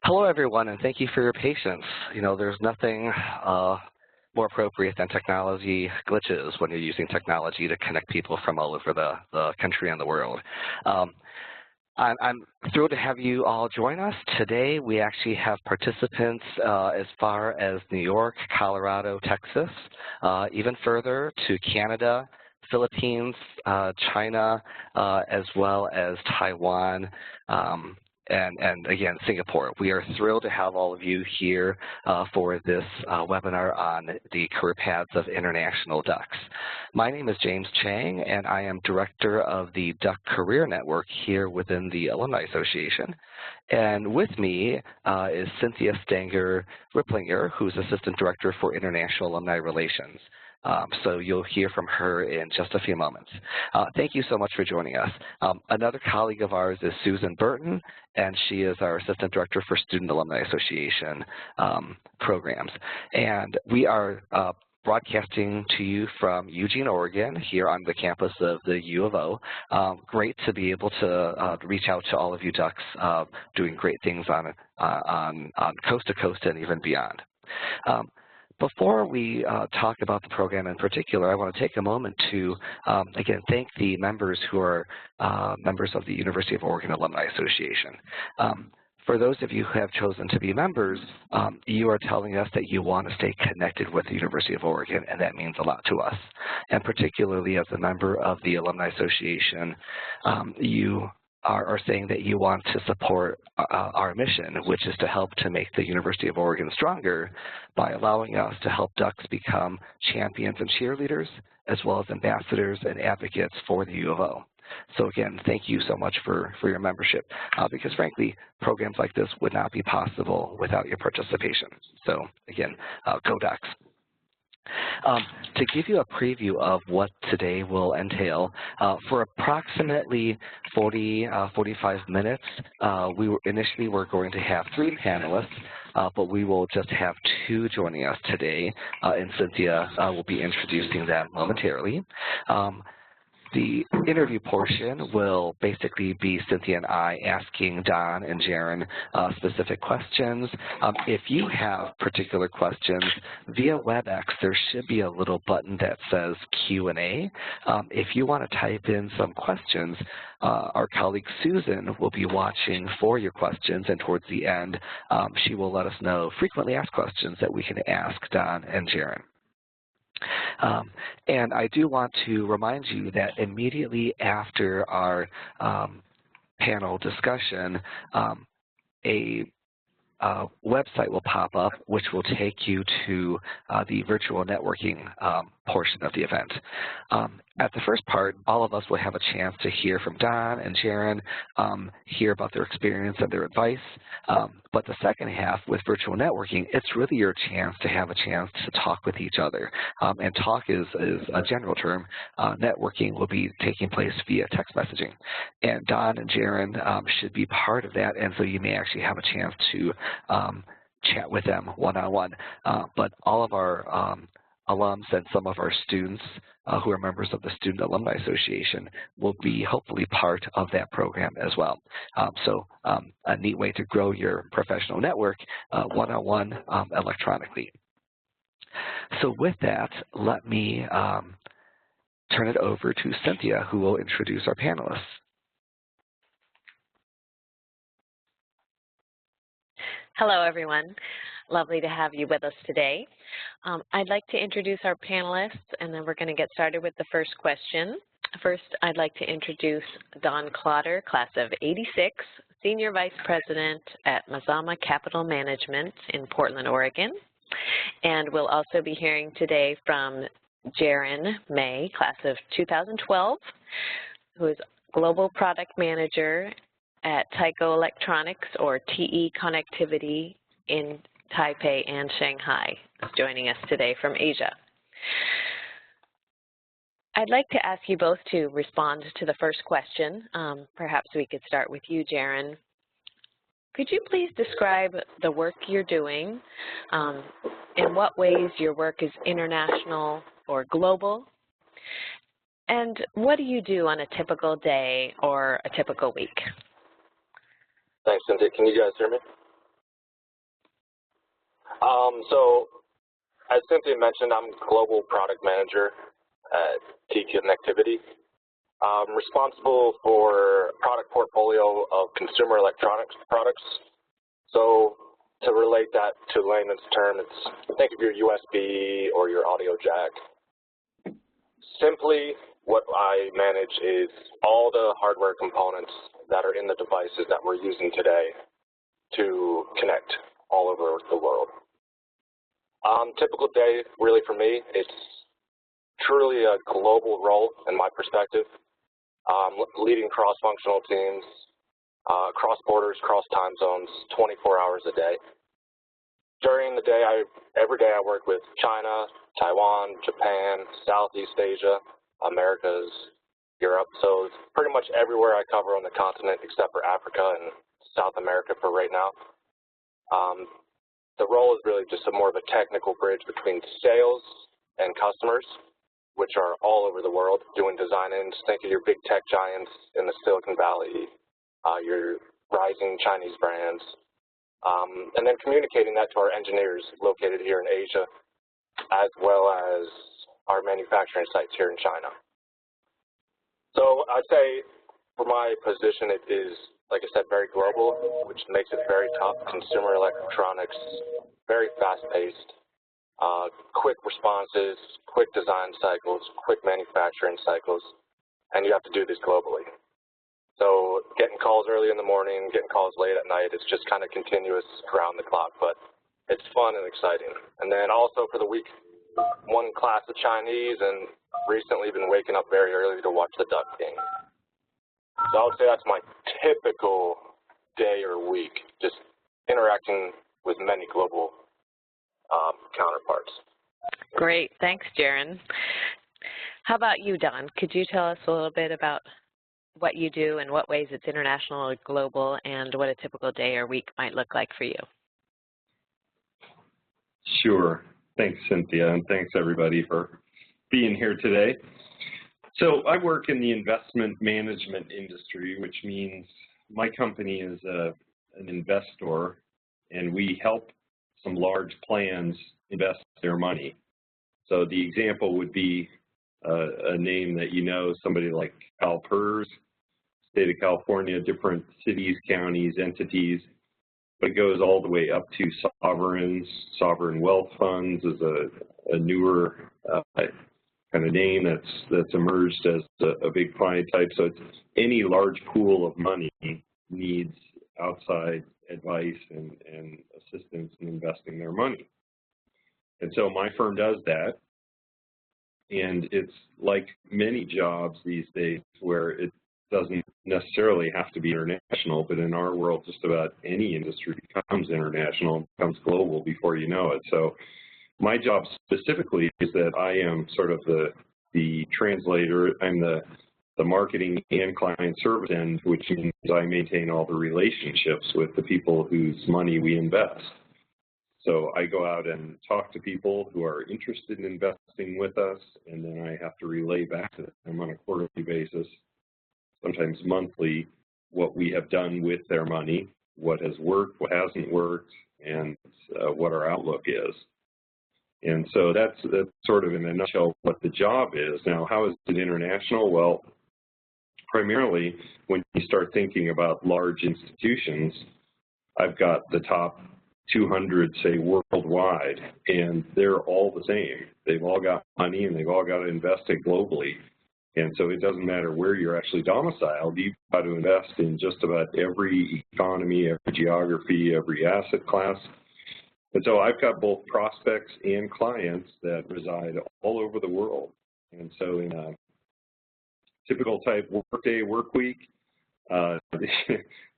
Hello, everyone, and thank you for your patience. You know, there's nothing more appropriate than technology glitches when you're using technology to connect people from all over the country and the world. I'm thrilled to have you all join us. Today, we actually have participants as far as New York, Colorado, Texas, even further to Canada, Philippines, China, as well as Taiwan, and again, Singapore. We are thrilled to have all of you here for this webinar on the career paths of international ducks. My name is James Chang, and I am Director of the Duck Career Network here within the Alumni Association. And with me is Cynthia Stanger-Ripplinger, who's Assistant Director for International Alumni Relations. So you'll hear from her in just a few moments. Thank you so much for joining us. Another colleague of ours is Susan Burton, and she is our Assistant Director for Student Alumni Association programs. And we are broadcasting to you from Eugene, Oregon, here on the campus of the U of O. Great to be able to reach out to all of you ducks doing great things on coast to coast and even beyond. Before we talk about the program in particular, I want to take a moment to, again, thank the members who are members of the University of Oregon Alumni Association. For those of you who have chosen to be members, you are telling us that you want to stay connected with the University of Oregon, and that means a lot to us. And particularly as a member of the Alumni Association, you are saying that you want to support our mission, which is to help to make the University of Oregon stronger by allowing us to help ducks become champions and cheerleaders, as well as ambassadors and advocates for the U of O. So again, thank you so much for your membership, because frankly, programs like this would not be possible without your participation. So again, go Ducks. To give you a preview of what today will entail, for approximately 45 minutes, initially we're going to have 3 panelists, but we will just have 2 joining us today, and Cynthia will be introducing them momentarily. The interview portion will basically be Cynthia and I asking Don and Jaron specific questions. If you have particular questions via WebEx, there should be a little button that says Q&A. If you want to type in some questions, our colleague Susan will be watching for your questions, and towards the end, she will let us know frequently asked questions that we can ask Don and Jaron. And I do want to remind you that immediately after our panel discussion, a website will pop up which will take you to the virtual networking portion of the event. At the first part, all of us will have a chance to hear from Don and Jaron, hear about their experience and their advice. But the second half with virtual networking, it's really your chance to have a chance to talk with each other. And talk is a general term. Networking will be taking place via text messaging. And Don and Jaron should be part of that, and so you may actually have a chance to chat with them one-on-one. But all of our alums and some of our students who are members of the Student Alumni Association will be hopefully part of that program as well. So a neat way to grow your professional network one-on-one electronically. So with that, let me turn it over to Cynthia, who will introduce our panelists. Hello, everyone. Lovely to have you with us today. I'd like to introduce our panelists, and then we're going to get started with the first question. First, I'd like to introduce Don Clotter, class of '86, Senior Vice President at Mazama Capital Management in Portland, Oregon. And we'll also be hearing today from Jaron May, class of 2012, who is Global Product Manager at Tyco Electronics, or TE Connectivity, in Taipei and Shanghai, joining us today from Asia. I'd like to ask you both to respond to the first question. Perhaps we could start with you, Jaron. Could you please describe the work you're doing, in what ways your work is international or global, and what do you do on a typical day or a typical week? Thanks, Cynthia. Can you guys hear me? So as Cynthia mentioned, I'm Global Product Manager at T-Connectivity. I'm responsible for product portfolio of consumer electronics products. So to relate that to layman's term, it's think of your USB or your audio jack. Simply, what I manage is all the hardware components that are in the devices that we're using today to connect all over the world. Typical day, really for me, it's truly a global role in my perspective, leading cross-functional teams, cross borders, cross time zones, 24 hours a day. During the day, every day I work with China, Taiwan, Japan, Southeast Asia, Americas, Europe. So it's pretty much everywhere I cover on the continent except for Africa and South America for right now. The role is really just more of a technical bridge between sales and customers, which are all over the world doing design-ins. Think of your big tech giants in the Silicon Valley, your rising Chinese brands, and then communicating that to our engineers located here in Asia, as well as our manufacturing sites here in China. So I'd say for my position, it is, like I said, very global, which makes it very tough. Consumer electronics, very fast-paced, quick responses, quick design cycles, quick manufacturing cycles, and you have to do this globally. So getting calls early in the morning, getting calls late at night, it's just kind of continuous around the clock, but it's fun and exciting. And then also for the week, one class of Chinese, and recently been waking up very early to watch the Duck game. So I would say that's my typical day or week, just interacting with many global counterparts. Great. Thanks, Jaron. How about you, Don? Could you tell us a little bit about what you do and what ways it's international or global, and what a typical day or week might look like for you? Sure. Thanks, Cynthia, and thanks, everybody, for being here today. So I work in the investment management industry, which means my company is an investor, and we help some large plans invest their money. So the example would be a name that you know, somebody like CalPERS, state of California, different cities, counties, entities, but it goes all the way up to sovereigns. Sovereign wealth funds is a newer kind of name that's emerged as a big client type. So it's any large pool of money needs outside advice and assistance in investing their money. And so my firm does that. And it's like many jobs these days where it doesn't necessarily have to be international, but in our world, just about any industry becomes international, becomes global before you know it. So my job specifically is that I am sort of the translator. I'm the marketing and client service end, which means I maintain all the relationships with the people whose money we invest. So I go out and talk to people who are interested in investing with us, and then I have to relay back to them on a quarterly basis, sometimes monthly, what we have done with their money, what has worked, what hasn't worked, and what our outlook is. And so that's sort of in a nutshell what the job is. Now, how is it international? Well, primarily when you start thinking about large institutions, I've got the top 200, say, worldwide, and they're all the same. They've all got money and they've all got to invest it globally. And so it doesn't matter where you're actually domiciled, you've got to invest in just about every economy, every geography, every asset class. And so I've got both prospects and clients that reside all over the world. And so in a typical type workday, work week,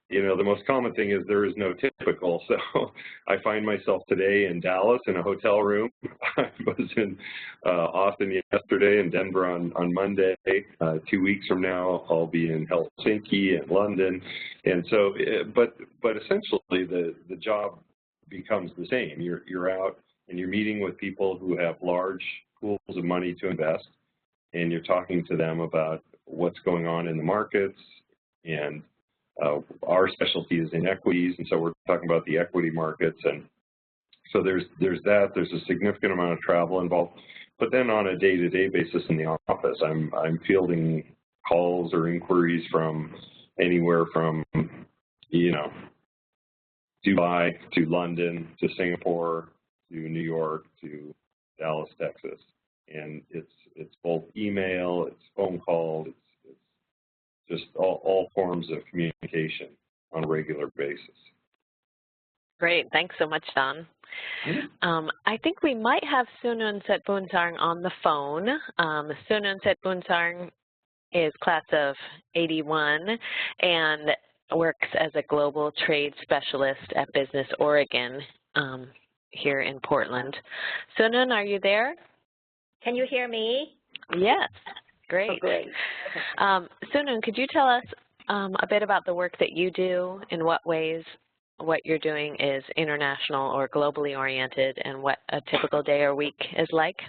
you know, the most common thing is there is no typical. So I find myself today in Dallas in a hotel room. I was in Austin yesterday and Denver on Monday. 2 weeks from now, I'll be in Helsinki and London. And so, but essentially the job becomes the same. You're out and you're meeting with people who have large pools of money to invest, and you're talking to them about what's going on in the markets. And our specialty is in equities, and so we're talking about the equity markets and So there's that. There's a significant amount of travel involved. But then on a day-to-day basis in the office, I'm fielding calls or inquiries from anywhere from, you know, Dubai to London to Singapore to New York to Dallas, Texas. And it's both email, it's phone calls, it's just all forms of communication on a regular basis. Great. Thanks so much, Don. I think we might have Sunun Setbunsarng on the phone. Sunun Setbunsarng is class of 81 and works as a global trade specialist at Business Oregon here in Portland. Sunun, are you there? Can you hear me? Yes. Great. Oh, great. Sunun, could you tell us a bit about the work that you do, in what ways what you're doing is international or globally oriented, and what a typical day or week is like?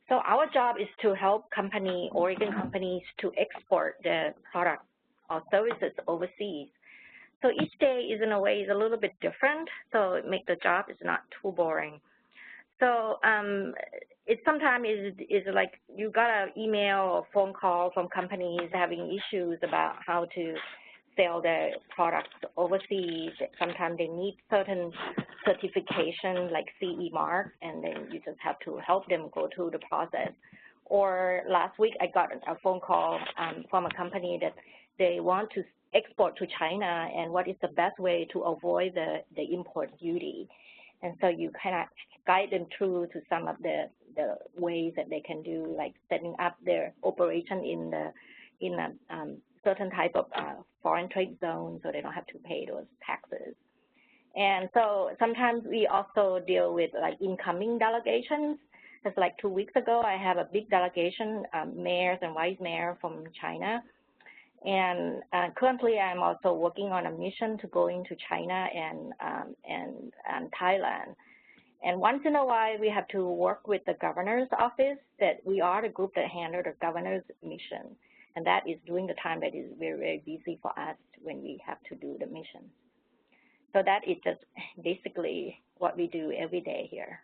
So our job is to help Oregon companies to export their products or services overseas. So each day is in a way is a little bit different, so it makes the job is not too boring. So it sometimes is like you got an email or phone call from companies having issues about how to sell their products overseas. Sometimes they need certain certification like CE mark, and then you just have to help them go through the process. Or last week I got a phone call from a company that they want to export to China, and what is the best way to avoid the import duty. And so you kind of guide them through to some of the ways that they can do, like setting up their operation in a certain type of foreign trade zone, so they don't have to pay those taxes. And so sometimes we also deal with like incoming delegations. Just like 2 weeks ago, I have a big delegation, mayors and vice mayor from China. And currently, I'm also working on a mission to go into China and Thailand. And once in a while, we have to work with the governor's office, that we are the group that handle the governor's mission. And that is during the time that is very, very busy for us when we have to do the mission. So that is just basically what we do every day here.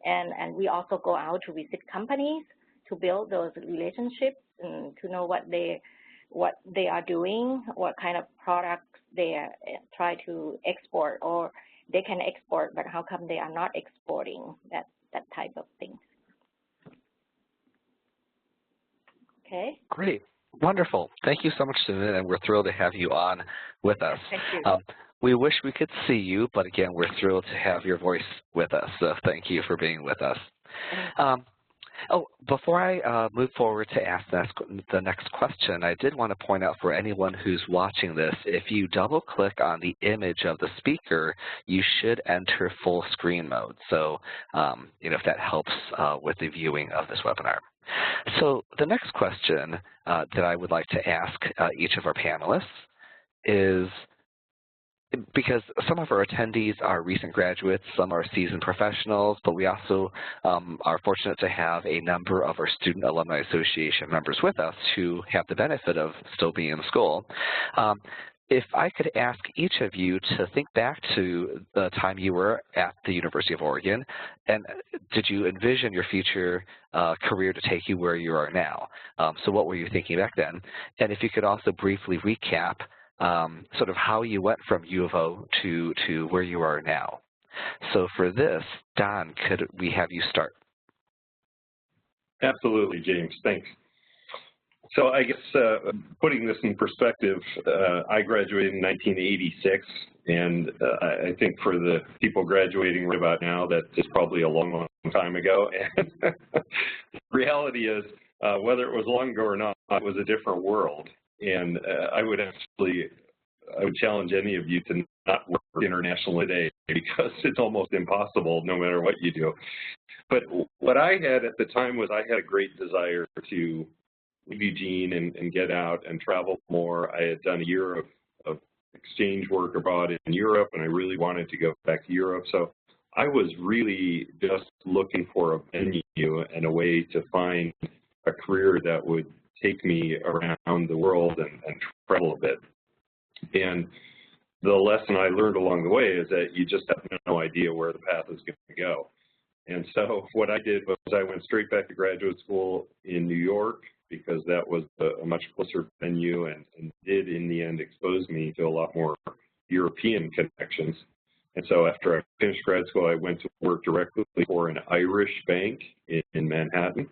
And we also go out to visit companies to build those relationships and to know what they are doing, what kind of products they try to export, or they can export, but how come they are not exporting, that type of thing. Okay. Great. Wonderful. Thank you so much, Sunun, and we're thrilled to have you on with us. Thank you. We wish we could see you, but again, we're thrilled to have your voice with us, so thank you for being with us. Before I move forward to ask the next question, I did want to point out for anyone who's watching this, if you double-click on the image of the speaker, you should enter full screen mode. So, if that helps with the viewing of this webinar. So the next question that I would like to ask each of our panelists is, because some of our attendees are recent graduates, some are seasoned professionals, but we also are fortunate to have a number of our Student Alumni Association members with us who have the benefit of still being in school. If I could ask each of you to think back to the time you were at the University of Oregon, and did you envision your future career to take you where you are now? So what were you thinking back then? And if you could also briefly recap sort of how you went from U of O to where you are now. So for this, Don, could we have you start? Absolutely, James. Thanks. So I guess putting this in perspective, I graduated in 1986, and I think for the people graduating right about now, that is probably a long, long time ago. And the reality is, whether it was long ago or not, it was a different world. And I would challenge any of you to not work internationally today, because it's almost impossible no matter what you do. But what I had at the time was I had a great desire to leave Eugene and get out and travel more. I had done a year of exchange work abroad in Europe, and I really wanted to go back to Europe. So I was really just looking for a venue and a way to find a career that would take me around the world and travel a bit. And the lesson I learned along the way is that you just have no idea where the path is going to go. And so what I did was I went straight back to graduate school in New York because that was a much closer venue and did in the end expose me to a lot more European connections. And so after I finished grad school, I went to work directly for an Irish bank in Manhattan.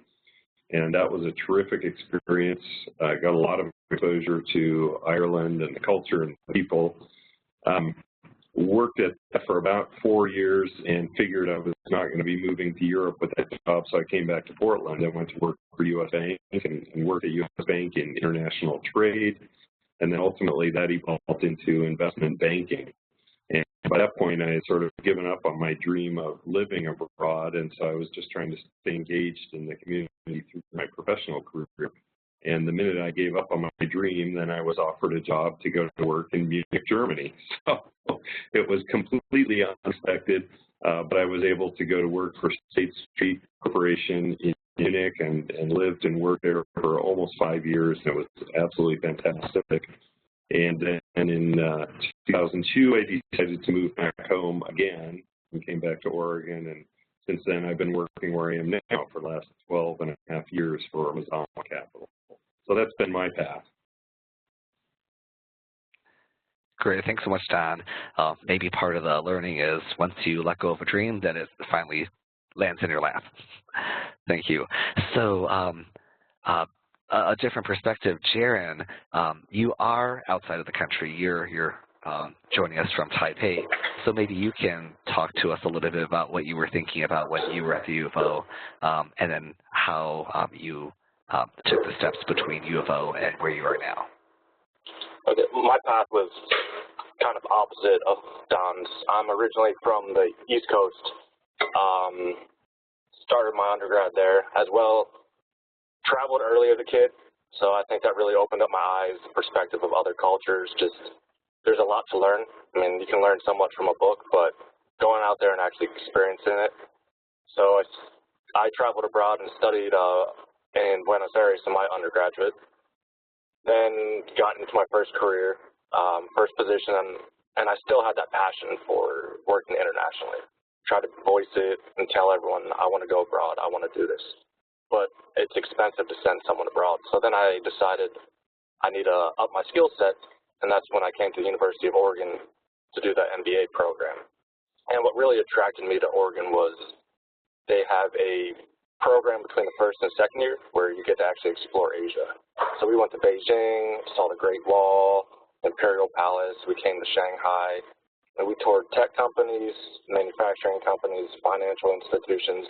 And that was a terrific experience. I got a lot of exposure to Ireland and the culture and the people. Worked at that for about 4 years and figured I was not going to be moving to Europe with that job, so I came back to Portland. I went to work for U.S. Bank and worked at U.S. Bank in international trade, and then ultimately that evolved into investment banking. And by that point, I had sort of given up on my dream of living abroad, and so I was just trying to stay engaged in the community through my professional career. And the minute I gave up on my dream, then I was offered a job to go to work in Munich, Germany. So it was completely unexpected, but I was able to go to work for State Street Corporation in Munich and lived and worked there for almost 5 years. And it was absolutely fantastic. And then in 2002, I decided to move back home again and came back to Oregon. And since then, I've been working where I am now for the last 12 and a half years for Mazama Capital. So that's been my path. Great, thanks so much, Don. Maybe part of the learning is once you let go of a dream, then it finally lands in your lap. Thank you. So a different perspective, Jaron, you are outside of the country. You're joining us from Taipei. So maybe you can talk to us a little bit about what you were thinking about when you were at the U of O, and then how you took the steps between U of O and where you are now. Okay, my path was kind of opposite of Don's. I'm originally from the East Coast. Started my undergrad there as well. Traveled early as a kid, so I think that really opened up my eyes, the perspective of other cultures. Just there's a lot to learn. I mean, you can learn so much from a book, but going out there and actually experiencing it. So I traveled abroad and studied in Buenos Aires in my undergraduate. Then got into my first career, first position, and I still had that passion for working internationally. Try to voice it and tell everyone, I want to go abroad, I want to do this. But it's expensive to send someone abroad. So then I decided I need to up my skill set, and that's when I came to the University of Oregon to do the MBA program. And what really attracted me to Oregon was they have a program between the first and second year where you get to actually explore Asia. So we went to Beijing, saw the Great Wall, Imperial Palace, we came to Shanghai, and we toured tech companies, manufacturing companies, financial institutions.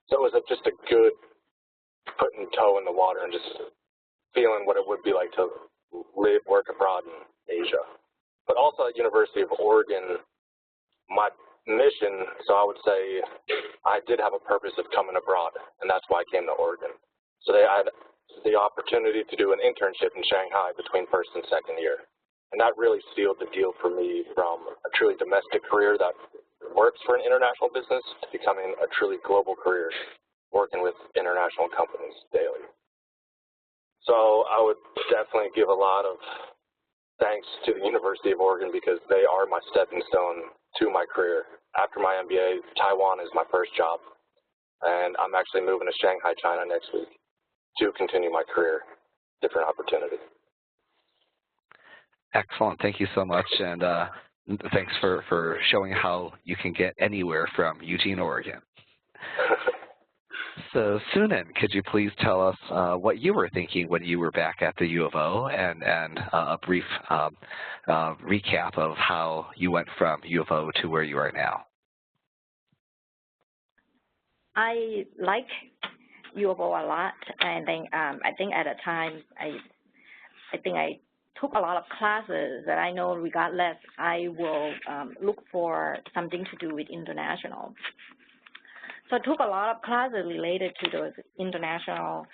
So it was just a good putting toe in the water and just feeling what it would be like to live, work abroad in Asia. But also at University of Oregon, my mission, so I would say I did have a purpose of coming abroad, and that's why I came to Oregon. So I had the opportunity to do an internship in Shanghai between first and second year. And that really sealed the deal for me from a truly domestic career that works for an international business to becoming a truly global career working with international companies daily. So I would definitely give a lot of thanks to the University of Oregon because they are my stepping stone to my career. After my MBA, Taiwan is my first job, and I'm actually moving to Shanghai, China next week to continue my career, different opportunity. Excellent. Thank you so much, and thanks for showing how you can get anywhere from Eugene, Oregon. So, Sunan, could you please tell us what you were thinking when you were back at the U of O and a brief recap of how you went from U of O to where you are now? I like U of O a lot, and then I think at a time I think I took a lot of classes that I know regardless I will look for something to do with international. So I took a lot of classes related to those international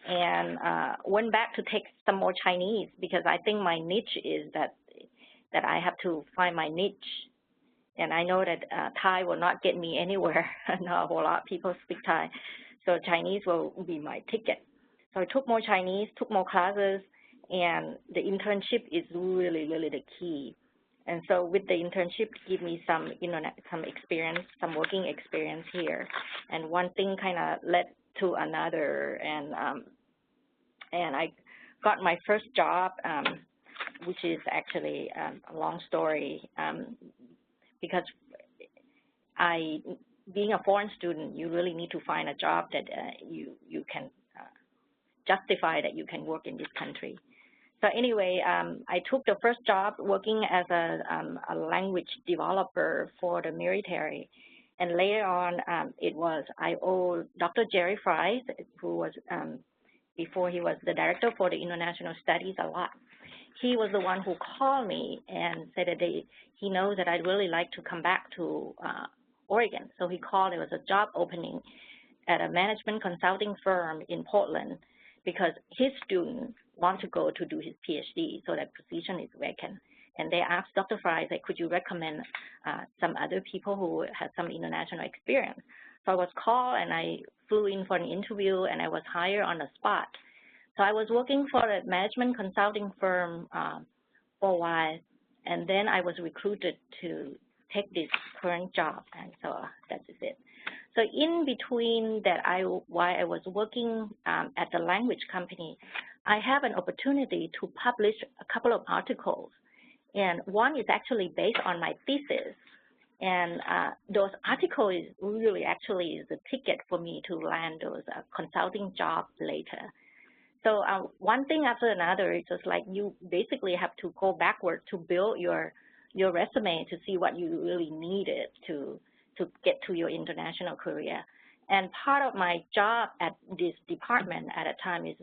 and went back to take some more Chinese because I think my niche is that I have to find my niche. And I know that Thai will not get me anywhere. Not a whole lot of people speak Thai. So Chinese will be my ticket. So I took more Chinese, took more classes, and the internship is really, really the key. And so with the internship, give me some, some experience, some working experience here. And one thing kind of led to another, and I got my first job, which is actually a long story, because being a foreign student, you really need to find a job that you can justify that you can work in this country. So anyway, I took the first job working as a language developer for the military. And later on, I owe Dr. Jerry Fries, who was, before he was the director for the international studies, a lot. He was the one who called me and said that he knows that I'd really like to come back to Oregon. So he called, there was a job opening at a management consulting firm in Portland because his student wants to go to do his PhD, so that position is vacant. And they asked Dr. Fry, could you recommend some other people who have some international experience? So I was called and I flew in for an interview and I was hired on the spot. So I was working for a management consulting firm for a while, and then I was recruited to take this current job, and so that is it. So in between that, while I was working at the language company, I have an opportunity to publish a couple of articles, and one is actually based on my thesis. And those articles really actually is a ticket for me to land those consulting jobs later. So one thing after another, it's just like you basically have to go backward to build your resume to see what you really needed to get to your international career. And part of my job at this department at a time is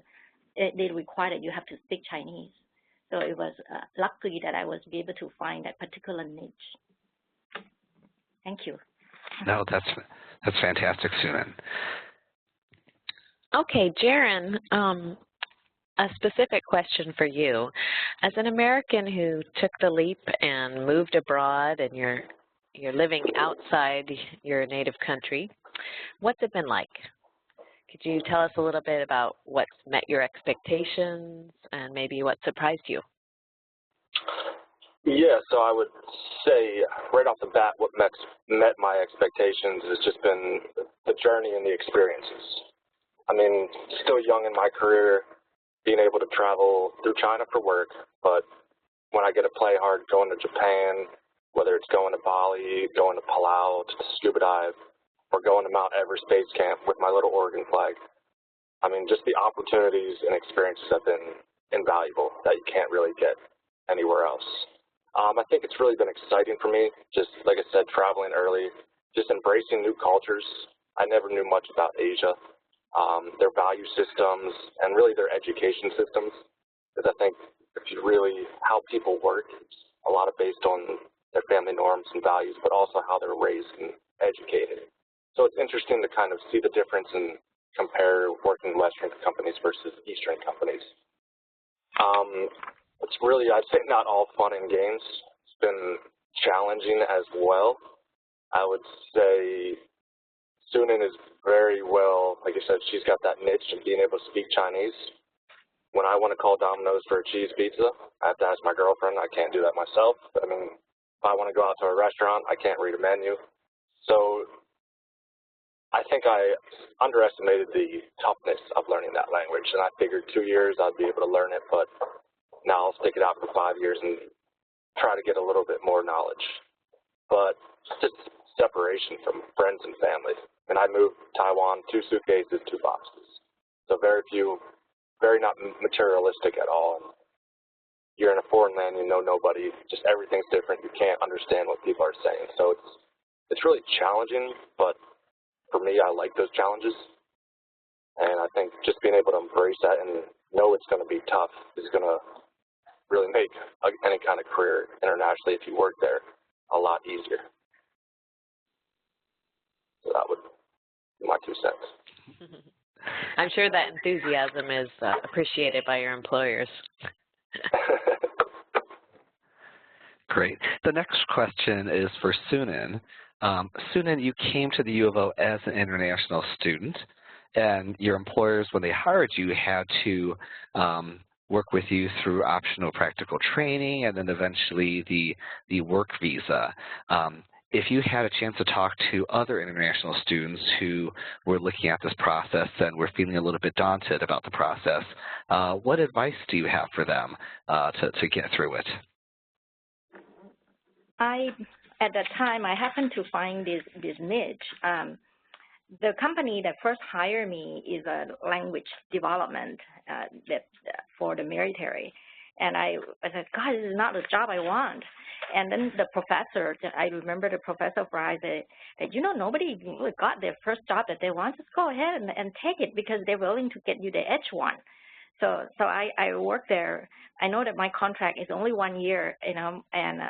they require that you have to speak Chinese. So it was lucky that I was able to find that particular niche. Thank you. No, that's fantastic, Sunan. Okay, Jaron, a specific question for you. As an American who took the leap and moved abroad, and you're living outside your native country, what's it been like? Could you tell us a little bit about what's met your expectations and maybe what surprised you? Yeah, so I would say right off the bat what met my expectations has just been the journey and the experiences. I mean, still young in my career, being able to travel through China for work, but when I get to play hard going to Japan, whether it's going to Bali, going to Palau to scuba dive, or going to Mount Everest Base Camp with my little Oregon flag, I mean, just the opportunities and experiences have been invaluable that you can't really get anywhere else. I think it's really been exciting for me, just like I said, traveling early, just embracing new cultures. I never knew much about Asia, their value systems, and really their education systems, because I think if you really, how people work, it's a lot of based on their family norms and values, but also how they're raised and educated. So it's interesting to kind of see the difference and compare working Western companies versus Eastern companies. It's really, I'd say, not all fun and games. It's been challenging as well. I would say Sunan is very well, like I said, she's got that niche of being able to speak Chinese. When I want to call Domino's for a cheese pizza, I have to ask my girlfriend. I can't do that myself. I mean, if I want to go out to a restaurant, I can't read a menu. So I think I underestimated the toughness of learning that language, and I figured 2 years I'd be able to learn it, but now I'll stick it out for 5 years and try to get a little bit more knowledge. But just separation from friends and family. And I moved to Taiwan, 2 suitcases, 2 boxes. So very not materialistic at all. And you're in a foreign land, you know nobody, just everything's different. You can't understand what people are saying. So it's really challenging, but for me, I like those challenges. And I think just being able to embrace that and know it's going to be tough is going to really make any kind of career internationally, if you work there, a lot easier. So that would be my 2 cents. I'm sure that enthusiasm is appreciated by your employers. Great. The next question is for Sunan. Sunan, you came to the U of O as an international student, and your employers, when they hired you, had to work with you through optional practical training and then eventually the work visa. If you had a chance to talk to other international students who were looking at this process and were feeling a little bit daunted about the process, what advice do you have for them to get through it? At that time, I happened to find this niche. The company that first hired me is a language development for the military. And I said, God, this is not the job I want. And then the professor, I remember the professor Friday said, you know, nobody got their first job that they want. Just go ahead and take it because they're willing to get you the H1. So I worked there. I know that my contract is only 1 year, you know, and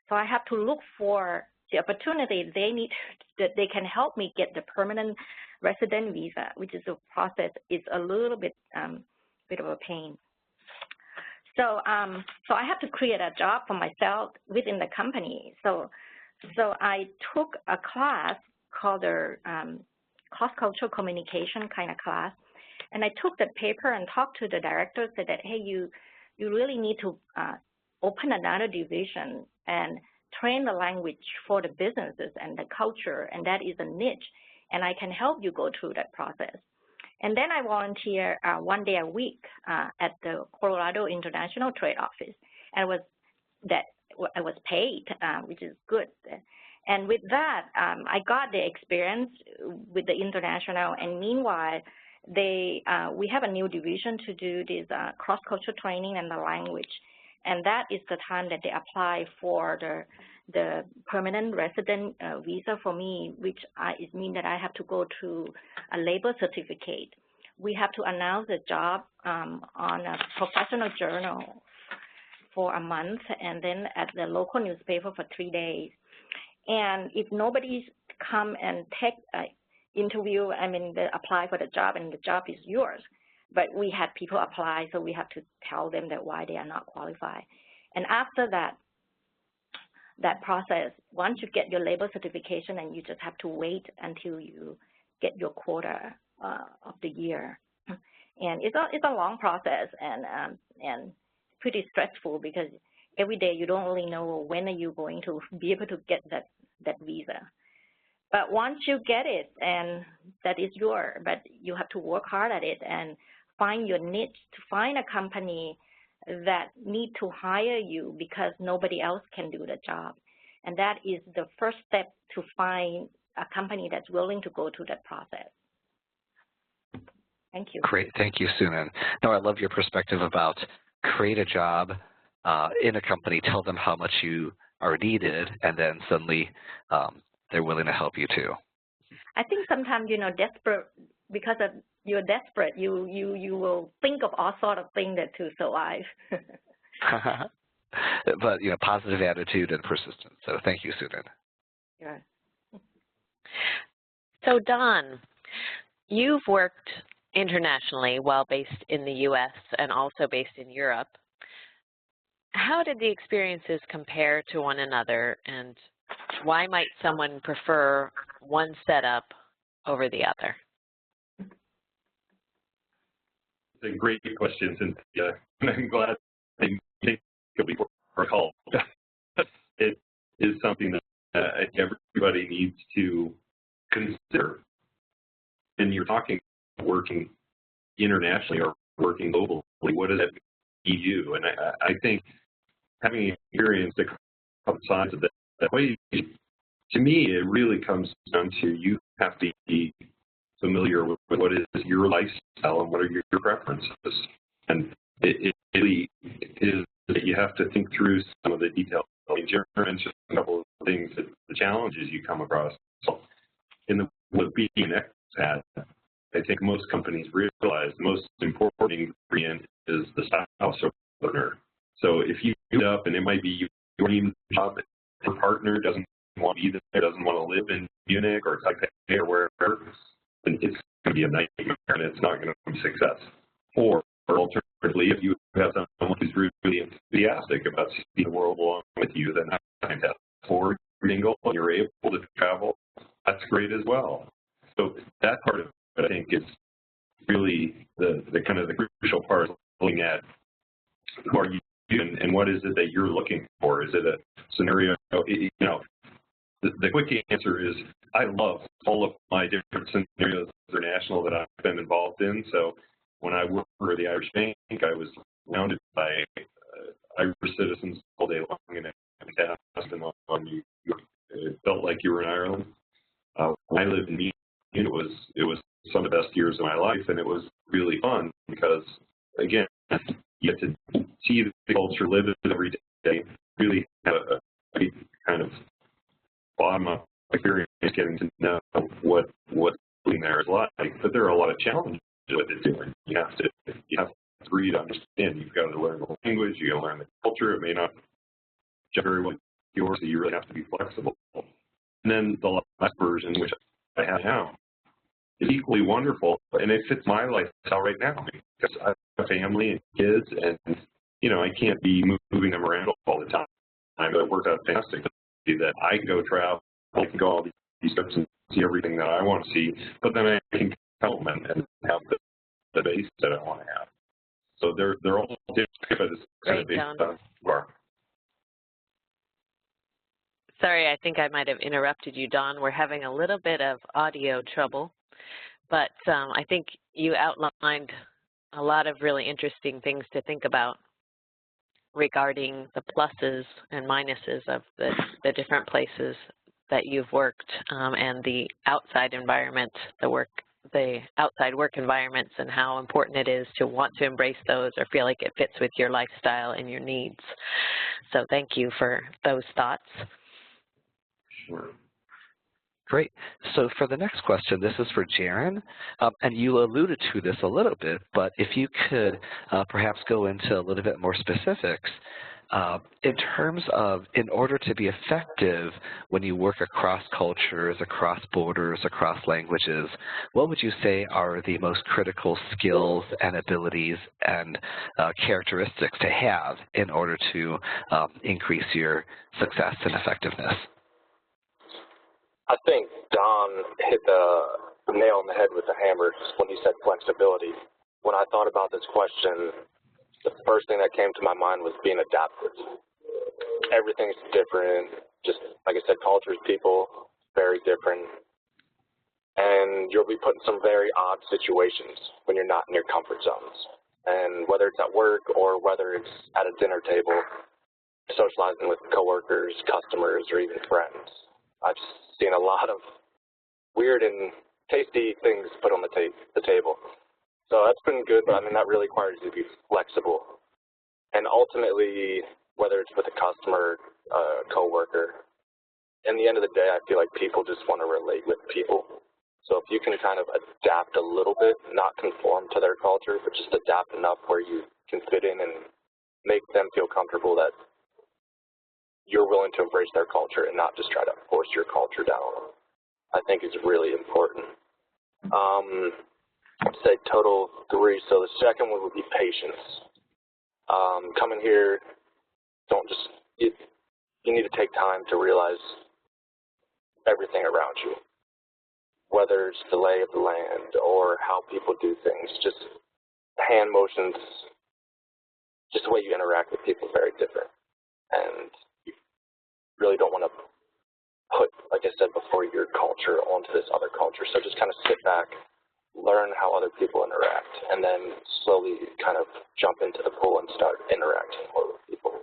so I have to look for the opportunity they need that they can help me get the permanent resident visa, which is a process. It's a little bit of a pain. So so I have to create a job for myself within the company. So I took a class called the cross-cultural communication kind of class, and I took the paper and talked to the director, said that, hey, you really need to open another division and train the language for the businesses and the culture, and that is a niche, and I can help you go through that process. And then I volunteer 1 day a week at the Colorado International Trade Office, and I was paid, which is good. And with that, I got the experience with the international, and meanwhile, we have a new division to do this cross-cultural training and the language. And that is the time that they apply for the permanent resident visa for me, which it means that I have to go to a labor certificate. We have to announce the job on a professional journal for a month, and then at the local newspaper for 3 days. And if nobody's come and take an interview, I mean, they apply for the job, and the job is yours. But we had people apply, so we have to tell them that why they are not qualified. And after that process, once you get your labor certification, and you just have to wait until you get your quota of the year. And it's a long process and pretty stressful because every day you don't really know when are you going to be able to get that visa. But once you get it, and that is yours, but you have to work hard at it and find your niche, to find a company that need to hire you because nobody else can do the job. And that is the first step to find a company that's willing to go through that process. Thank you. Great. Thank you, Sunan. No, I love your perspective about create a job in a company, tell them how much you are needed, and then suddenly they're willing to help you too. I think sometimes, you know, desperate, because you're desperate, you will think of all sort of things that to survive. But, you know, positive attitude and persistence. So thank you, Sunan. Yeah. So Don, you've worked internationally while based in the U.S. and also based in Europe. How did the experiences compare to one another, and why might someone prefer one setup over the other? It's a great question, Cynthia, and I'm glad that you think it'll be our call. It is something that I think everybody needs to consider. And you're talking working internationally or working globally, what does that mean to you? And I think having experienced a couple sides of that equation, to me, it really comes down to you have to be familiar with what is your lifestyle and what are your preferences. And it really is that you have to think through some of the details. I mean, Jeremy mentioned a couple of things, that the challenges you come across. So in the with being an expat, I think most companies realize the most important ingredient is the spouse or partner. So if you end up, and it might be your dream job, your partner doesn't want to be there, doesn't want to live in Munich or Taipei or wherever, then it's going to be a nightmare and it's not going to be success. Or alternatively, if you have someone who's really enthusiastic about seeing the world along with you, then that's fantastic. Or mingle and you're able to travel, that's great as well. So that part of it, I think, is really the kind of the crucial part of looking at who are you and what is it that you're looking for? Is it a scenario, you know, the quick answer is I love all of my different scenarios international that I've been involved in. So when I worked for the Irish Bank, I was surrounded by Irish citizens all day long, and it felt like you were in Ireland. When I lived in Michigan, it was some of the best years of my life, and it was really fun because, again, you get to see the culture, live it every day, really have a kind of bottom-up experience, getting to know what living there is like. But there are a lot of challenges with it too. You have to read, understand. You've got to learn the language. You got to learn the culture. It may not very well yours, so you really have to be flexible. And then the last version, which I have now, is equally wonderful, and it fits my lifestyle right now because I have a family and kids, and you know I can't be moving them around all the time. It worked out fantastic that I can go travel, I can go all these trips and see everything that I want to see, but then I can come home and have the base that I want to have. So they're all different, but it's kind of based on work. Sorry, I think I might have interrupted you, Don. We're having a little bit of audio trouble, but I think you outlined a lot of really interesting things to think about regarding the pluses and minuses of the different places that you've worked and the outside environment, the outside work environments, and how important it is to want to embrace those or feel like it fits with your lifestyle and your needs. So thank you for those thoughts. Sure. Great. So for the next question, this is for Jaren, and you alluded to this a little bit, but if you could perhaps go into a little bit more specifics in terms of, in order to be effective when you work across cultures, across borders, across languages, what would you say are the most critical skills and abilities and characteristics to have in order to increase your success and effectiveness? I think Don hit the nail on the head with the hammer when he said flexibility. When I thought about this question, the first thing that came to my mind was being adaptive. Everything's different, just like I said, cultures, people, very different. And you'll be put in some very odd situations when you're not in your comfort zones. And whether it's at work or whether it's at a dinner table, socializing with coworkers, customers, or even friends. I've seen a lot of weird and tasty things put on the table. So that's been good, but I mean, that really requires you to be flexible. And ultimately, whether it's with a customer, coworker, in the end of the day, I feel like people just want to relate with people. So if you can kind of adapt a little bit, not conform to their culture, but just adapt enough where you can fit in and make them feel comfortable that you're willing to embrace their culture and not just try to force your culture down on them, I think is really important. I'd say total 3. So the second one would be patience. Coming here, you need to take time to realize everything around you, whether it's the lay of the land or how people do things, just hand motions, just the way you interact with people is very different. And really don't want to put, like I said before, your culture onto this other culture. So just kind of sit back, learn how other people interact, and then slowly kind of jump into the pool and start interacting more with people.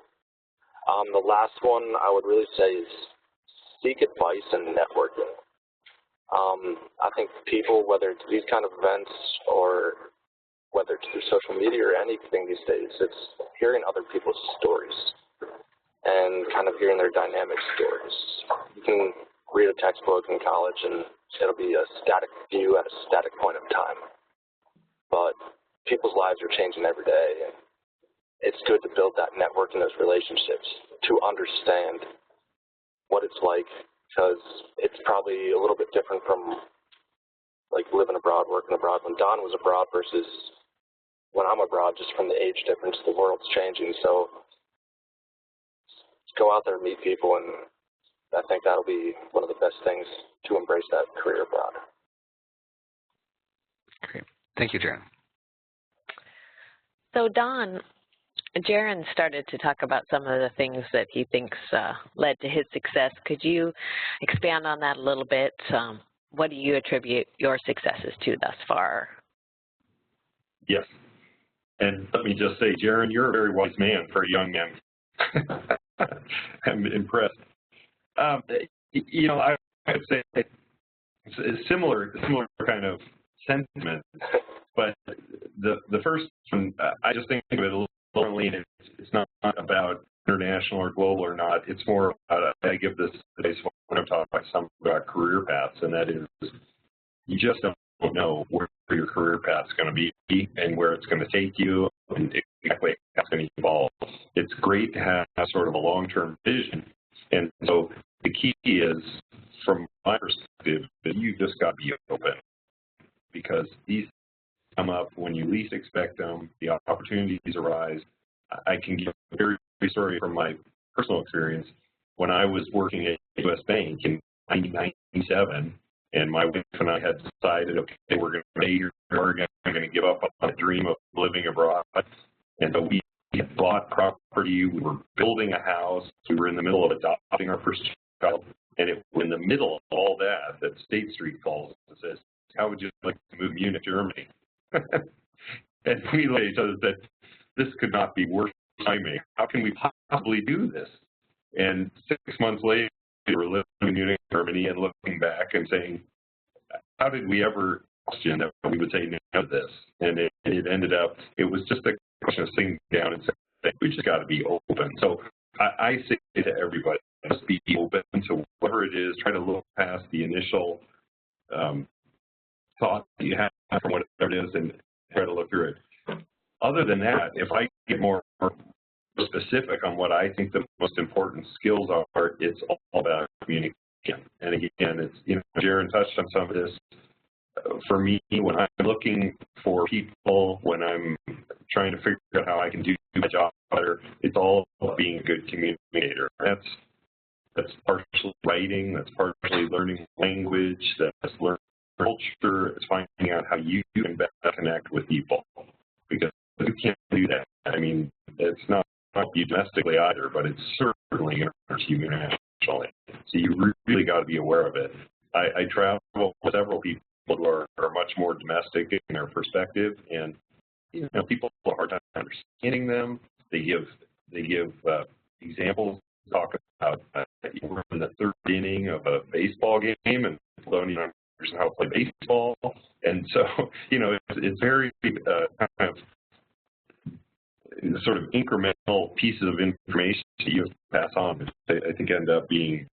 The last one I would really say is seek advice and networking. I think people, whether it's these kind of events or whether it's through social media or anything these days, it's hearing other people's stories and kind of hearing their dynamic stories. You can read a textbook in college and it'll be a static view at a static point of time. But people's lives are changing every day, and it's good to build that network and those relationships to understand what it's like, because it's probably a little bit different from like living abroad, working abroad. When Don was abroad versus when I'm abroad, just from the age difference, the world's changing. So go out there and meet people, and I think that'll be one of the best things to embrace that career abroad. Great. Thank you, Jaren. So Don, Jaron started to talk about some of the things that he thinks led to his success. Could you expand on that a little bit? What do you attribute your successes to thus far? Yes. And let me just say, Jaron, you're a very wise man for a young man. I'm impressed. You know, I would say it's a similar kind of sentiment, but the first one, I just think of it a little differently, and it's not about international or global or not. It's more about, I give this advice when I'm talking about some about career paths, and that is you just don't know where your career path is going to be and where it's going to take you and exactly how it's going to evolve. It's great to have sort of a long-term vision, and so the key is, from my perspective, that you just got to be open, because these come up when you least expect them. The opportunities arise. I can give a very brief story from my personal experience. When I was working at U.S. Bank in 1997, and my wife and I had decided, okay, we're going to stay here in Oregon. I'm going to give up on the dream of living abroad. And so we had bought property. We were building a house. We were in the middle of adopting our first child. And in the middle of all that State Street calls and says, how would you like to move to Munich, Germany? And we looked at each other and said, this could not be worth timing. How can we possibly do this? And 6 months later, we were living in Munich, Germany, and looking back and saying, how did we ever question that we would say no to this? And it ended up, it was just a question of sitting down and saying, we just got to be open. So I say to everybody, just be open to whatever it is. Try to look past the initial thought that you have from whatever it is and try to look through it. Other than that, if I get more specific on what I think the most important skills are, it's all about communication. And again, it's, you know, Jaron touched on some of this. For me, when I'm looking for people, when I'm trying to figure out how I can do my job better, it's all about being a good communicator. That's partially writing, that's partially learning language, that's learning culture, it's finding out how you can best connect with people. Because you can't do that. I mean, it's not you domestically either, but it's certainly internationally. So you really got to be aware of it. I travel with several people who are much more domestic in their perspective, and you know, people have a hard time understanding them. They give examples, talk about we're in the third inning of a baseball game, and people don't even understand how to play baseball. And so, you know, it's very kind of sort of incremental pieces of information that you have to pass on, I think end up being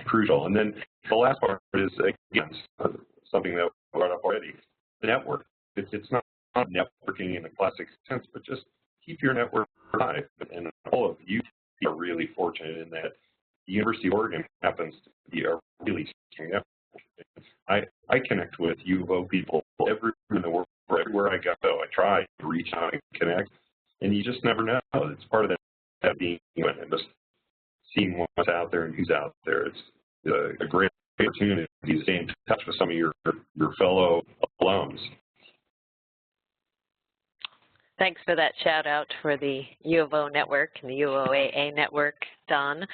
crucial. And then the last part is, again, something that we brought up already, the network. It's not networking in a classic sense, but just keep your network alive. And all of you are really fortunate in that the University of Oregon happens to be a really strong network. I connect with U of O people everywhere in the world, everywhere I go. I try to reach out and connect, and you just never know. It's part of that being human and just seeing what's out there and who's out there. It's a great opportunity to stay in touch with some of your fellow alums. Thanks for that shout out for the U of O network and the UOAA network, Don.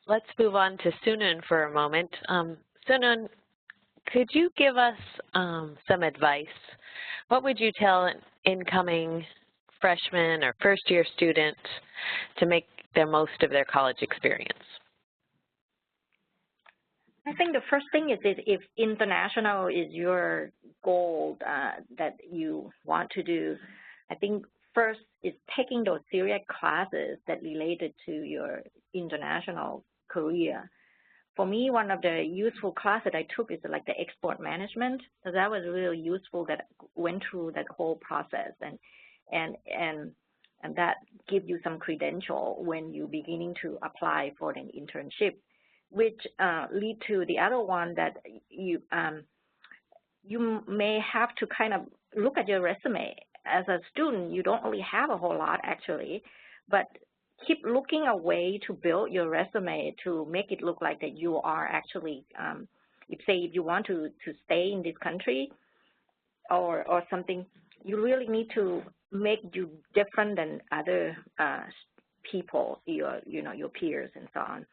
Let's move on to Sunun for a moment. Sunun, could you give us some advice? What would you tell an incoming freshman or first-year student to make the most of their college experience? I think the first thing is if international is your goal that you want to do, I think first is taking those serious classes that related to your international career. For me, one of the useful classes I took is like the export management, so that was really useful, that went through that whole process, and that gives you some credential when you're beginning to apply for an internship, which lead to the other one that you may have to kind of look at your resume. As a student, you don't really have a whole lot actually, but keep looking a way to build your resume to make it look like that you are actually, if you want to stay in this country or something, you really need to make you different than other people, your peers and so on.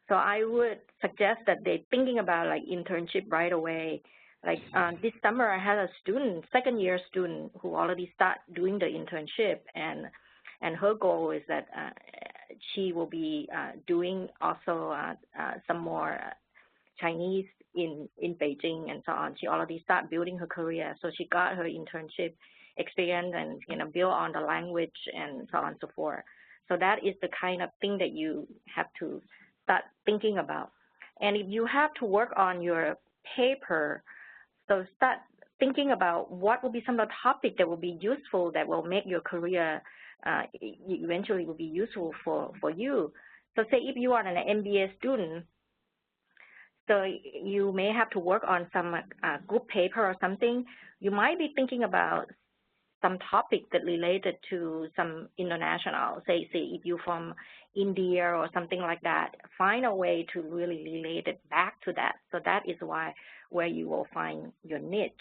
So I would suggest that they're thinking about like internship right away. Like this summer, I had a student, second-year student, who already start doing the internship, and her goal is that she will be doing also some more Chinese in Beijing and so on. She already start building her career, so she got her internship experience and build on the language and so on and so forth. So that is the kind of thing that you have to start thinking about. And if you have to work on your paper, so start thinking about what will be some of the topics that will be useful, that will make your career eventually will be useful for you. So say if you are an MBA student, so you may have to work on some group paper or something. You might be thinking about some topic that related to some international, say if you're from India or something like that, find a way to really relate it back to that. So that is where you will find your niche.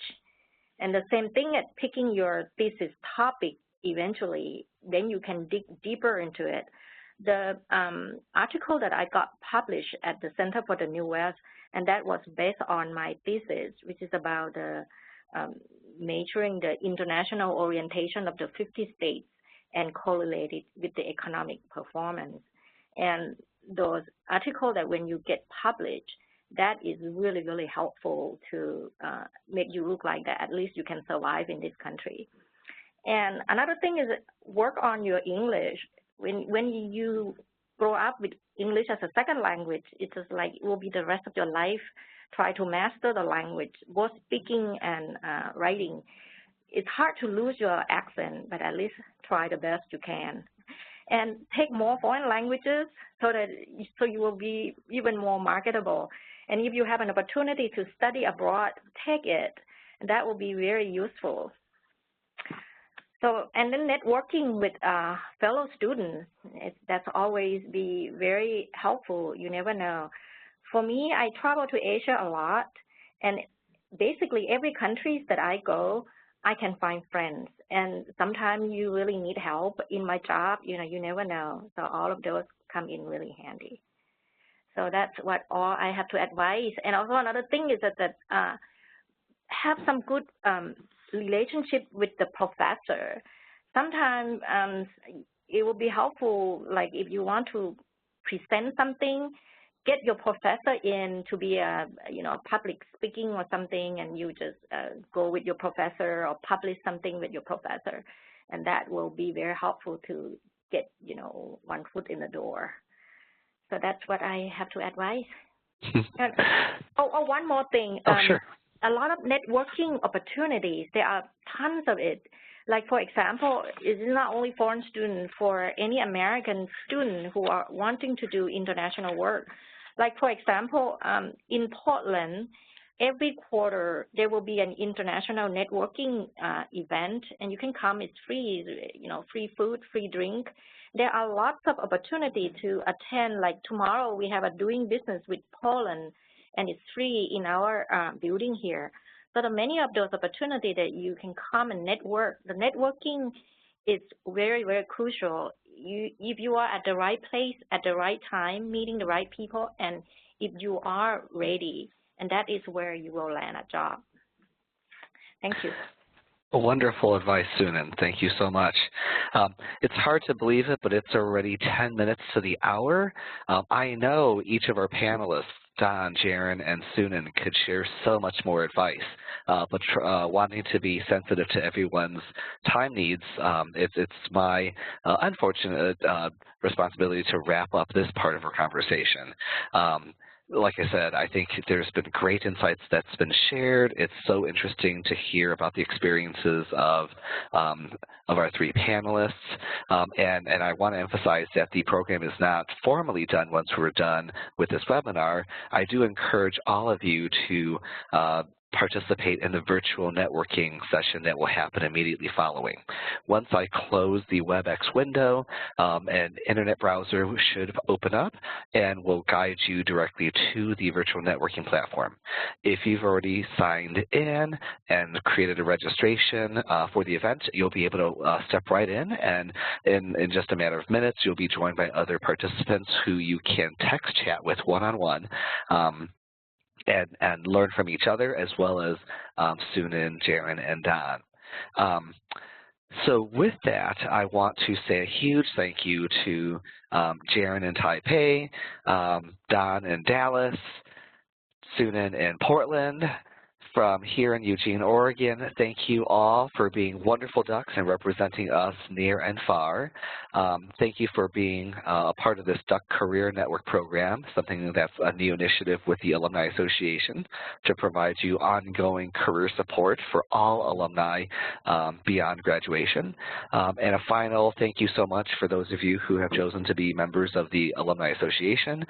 And the same thing at picking your thesis topic eventually, then you can dig deeper into it. The article that I got published at the Center for the New West, and that was based on my thesis, which is about the measuring the international orientation of the 50 states and correlated with the economic performance. And those articles that when you get published, that is really, really helpful to make you look like that at least you can survive in this country. And another thing is work on your English. When you grow up with English as a second language, it's just like it will be the rest of your life. Try to master the language, both speaking and writing. It's hard to lose your accent, but at least try the best you can. And take more foreign languages so you will be even more marketable. And if you have an opportunity to study abroad, take it. That will be very useful. So, and then networking with fellow students, that's always be very helpful. You never know. For me, I travel to Asia a lot, and basically every country that I go, I can find friends. And sometimes you really need help in my job, you never know. So all of those come in really handy. So that's what all I have to advise. And also another thing is that have some good relationship with the professor. Sometimes it will be helpful, like if you want to present something, get your professor in to be a public speaking or something, and you just go with your professor or publish something with your professor, and that will be very helpful to get one foot in the door. So that's what I have to advise. And, one more thing. Sure. A lot of networking opportunities, there are tons of it. Like, for example, it's not only foreign students, for any American student who are wanting to do international work. Like, for example, in Portland, every quarter there will be an international networking event, and you can come. It's free, free food, free drink. There are lots of opportunity to attend. Like tomorrow, we have a doing business with Poland, and it's free in our building here. So there are many of those opportunities that you can come and network. The networking is very, very crucial. If you are at the right place at the right time, meeting the right people, and if you are ready, and that is where you will land a job. Thank you. Wonderful advice, Sunan. Thank you so much. It's hard to believe it, but it's already 10 minutes to the hour. I know each of our panelists, Don, Jaron, and Sunan, could share so much more advice, but wanting to be sensitive to everyone's time needs, it's my unfortunate responsibility to wrap up this part of our conversation. Like I said, I think there's been great insights that's been shared. It's so interesting to hear about the experiences of our three panelists. And I want to emphasize that the program is not formally done once we're done with this webinar. I do encourage all of you to participate in the virtual networking session that will happen immediately following. Once I close the WebEx window, an internet browser should open up and will guide you directly to the virtual networking platform. If you've already signed in and created a registration for the event, you'll be able to step right in, and in just a matter of minutes, you'll be joined by other participants who you can text chat with one-on-one. And learn from each other, as well as Sunan, Jaren, and Don. So with that, I want to say a huge thank you to Jaren in Taipei, Don in Dallas, Sunan in Portland. From here in Eugene, Oregon, thank you all for being wonderful ducks and representing us near and far. Thank you for being a part of this Duck Career Network program, something that's a new initiative with the Alumni Association to provide you ongoing career support for all alumni beyond graduation. And a final thank you so much for those of you who have chosen to be members of the Alumni Association.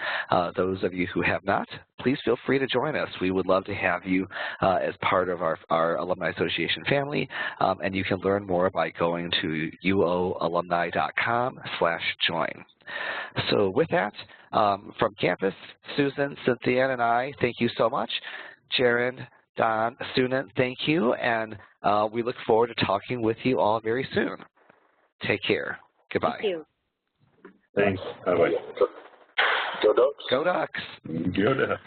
Those of you who have not, please feel free to join us. We would love to have you as part of our Alumni Association family, and you can learn more by going to uoalumni.com/join. So with that, from campus, Susan, Cynthia, and I, thank you so much. Jaren, Don, Sunan, thank you, and we look forward to talking with you all very soon. Take care. Goodbye. Thank you. Thanks. Bye-bye. Go Ducks. Go Ducks. Go Ducks.